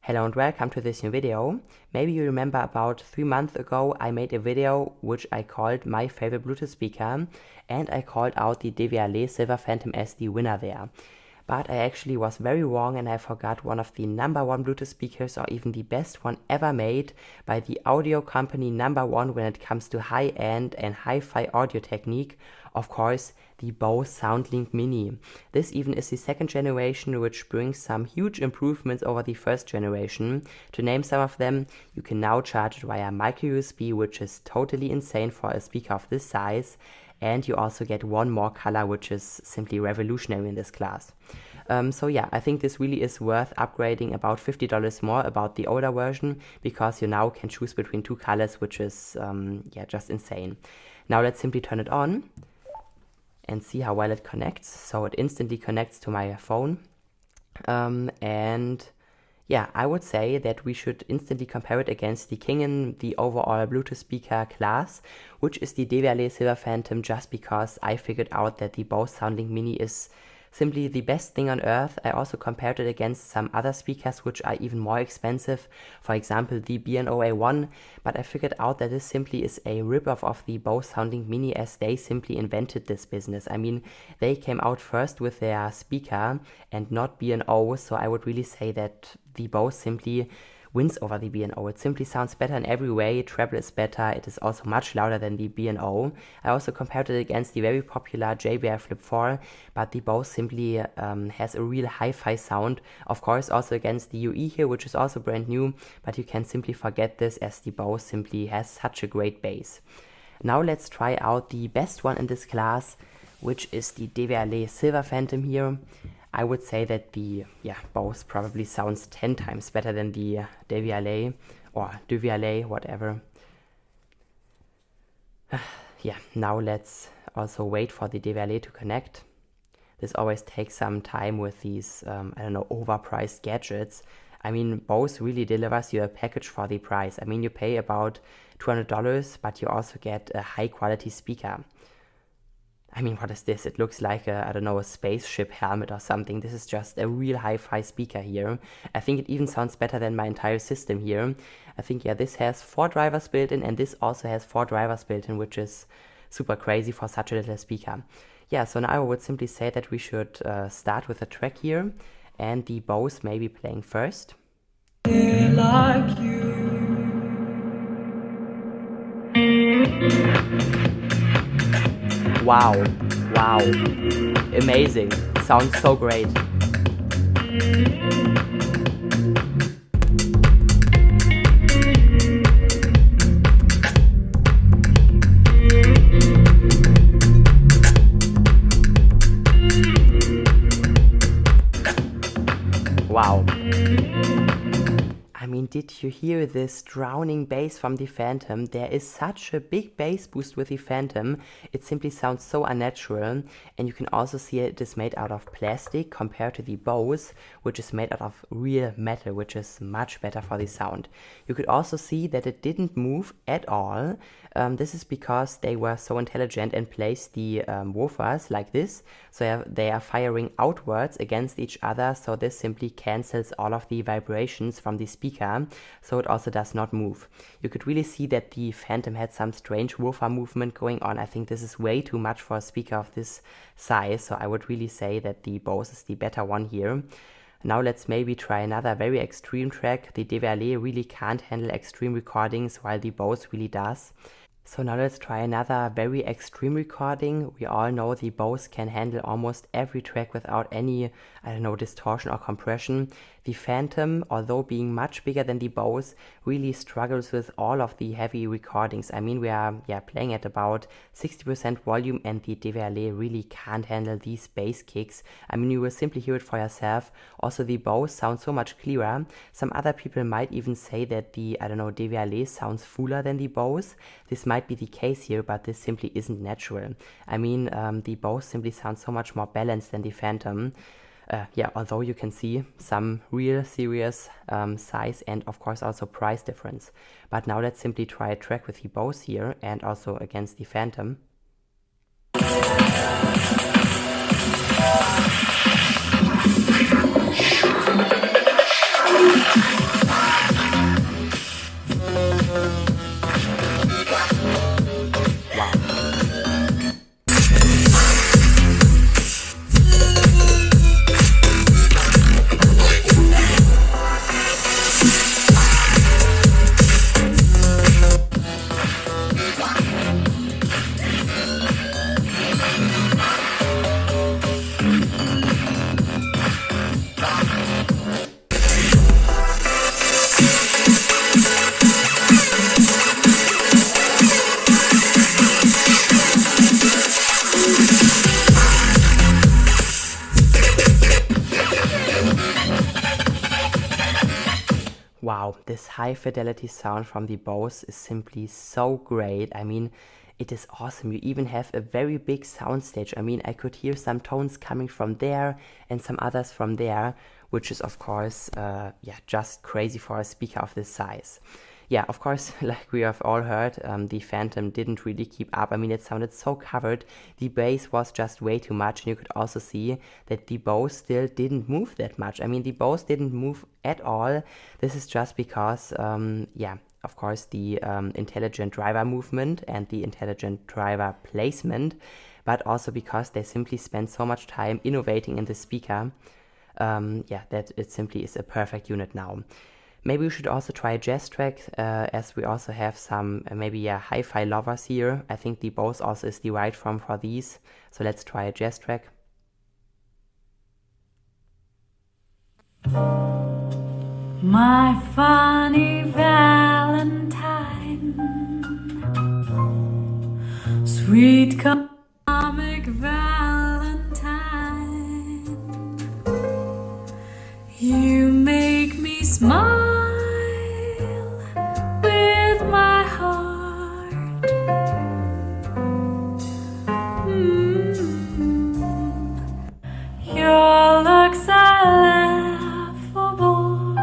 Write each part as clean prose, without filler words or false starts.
Hello and welcome to this new video. Maybe you remember about 3 months ago I made a video which I called my favorite Bluetooth speaker, and I called out the DVLA Silver Phantom as the winner there. But I actually was very wrong and I forgot one of the #1 Bluetooth speakers, or even the best one ever made by the audio company #1 when it comes to high-end and hi-fi audio technique. Of course, the Bose Soundlink Mini. This even is the second generation, which brings some huge improvements over the first generation. To name some of them, you can now charge it via micro USB, which is totally insane for a speaker of this size. And you also get one more color, which is simply revolutionary in this class. So yeah, I think this really is worth upgrading about $50 more about the older version, because you now can choose between two colors, which is just insane. Now let's simply turn it on and see how well it connects. So it instantly connects to my phone. And yeah, I would say that we should instantly compare it against the king in the overall Bluetooth speaker class, which is the DVLA Silver Phantom, just because I figured out that the Bose Soundlink Mini is simply the best thing on earth. I also compared it against some other speakers which are even more expensive, for example the B&O A1, but I figured out that this simply is a ripoff of the Bose Soundlink Mini, as they simply invented this business. I mean, they came out first with their speaker and not B&O, so I would really say that the Bose simply wins over the B&O. It simply sounds better in every way. Treble is better. It is also much louder than the B&O. I also compared it against the very popular JBL Flip 4, but the Bose simply has a real hi-fi sound. Of course, also against the UE here, which is also brand new, but you can simply forget this, as the Bose simply has such a great bass. Now let's try out the best one in this class, which is the DVLA Silver Phantom here. I would say that the Bose probably sounds 10 times better than the DVLA or DVLA, whatever. Now let's also wait for the DVLA to connect. This always takes some time with these, overpriced gadgets. I mean, Bose really delivers you a package for the price. I mean, you pay about $200, but you also get a high quality speaker. I mean, what is this? It looks like a spaceship helmet or something. This is just a real hi-fi speaker here. I think it even sounds better than my entire system here. I think, this has 4 drivers built in, and this also has 4 drivers built in, which is super crazy for such a little speaker. So now I would simply say that we should start with a track here, and the Bose may be playing first. Like you. Wow, amazing, sounds so great. Wow. I mean, did you hear this drowning bass from the Phantom? There is such a big bass boost with the Phantom. It simply sounds so unnatural. And you can also see it is made out of plastic compared to the Bose, which is made out of real metal, which is much better for the sound. You could also see that it didn't move at all. This is because they were so intelligent and placed the woofers like this. So they are firing outwards against each other. So this simply cancels all of the vibrations from the speaker, so it also does not move. You could really see that the Phantom had some strange woofer movement going on. I think this is way too much for a speaker of this size, so I would really say that the Bose is the better one here. Now let's maybe try another very extreme track. The DVLA really can't handle extreme recordings, while the Bose really does. So now let's try another very extreme recording. We all know the Bose can handle almost every track without any, distortion or compression. The Phantom, although being much bigger than the Bose, really struggles with all of the heavy recordings. I mean, we are playing at about 60% volume, and the DVLA really can't handle these bass kicks. I mean, you will simply hear it for yourself. Also, the Bose sounds so much clearer. Some other people might even say that the, DVLA sounds fuller than the Bose. This might be the case here, but this simply isn't natural. I mean, the Bose simply sounds so much more balanced than the Phantom. Although you can see some real serious size and of course also price difference. But now let's simply try a track with the Bose here and also against the Phantom. wow, this high fidelity sound from the Bose is simply so great. I mean, it is awesome. You even have a very big soundstage. I mean, I could hear some tones coming from there and some others from there, which is of course, yeah, just crazy for a speaker of this size. Yeah, of course, like we have all heard, the Phantom didn't really keep up. I mean, it sounded so covered. The bass was just way too much, and you could also see that the Bose still didn't move that much. I mean, the Bose didn't move at all. This is just because, yeah, of course, the intelligent driver movement and the intelligent driver placement, but also because they simply spend so much time innovating in the speaker, yeah, that it simply is a perfect unit now. Maybe we should also try a jazz track, as we also have some maybe hi-fi lovers here. I think the Bose also is the right form for these. So let's try a jazz track. My funny Valentine, sweet comic Valentine, you make me smile with my heart. Your looks are laughable,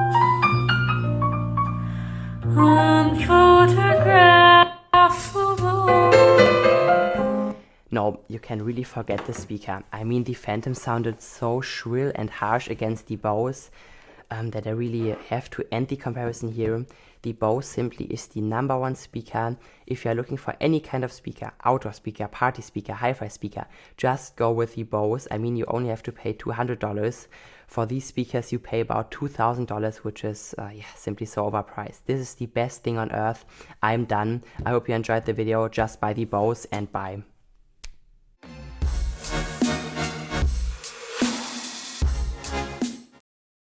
unphotographable. No, you can really forget the speaker. I mean, the Phantom sounded so shrill and harsh against the Bose that I really have to end the comparison here. The Bose simply is the #1 speaker. If you're looking for any kind of speaker, outdoor speaker, party speaker, hi-fi speaker, just go with the Bose. I mean, you only have to pay $200. For these speakers, you pay about $2,000, which is yeah, simply so overpriced. This is the best thing on earth. I'm done. I hope you enjoyed the video. Just buy the Bose and bye.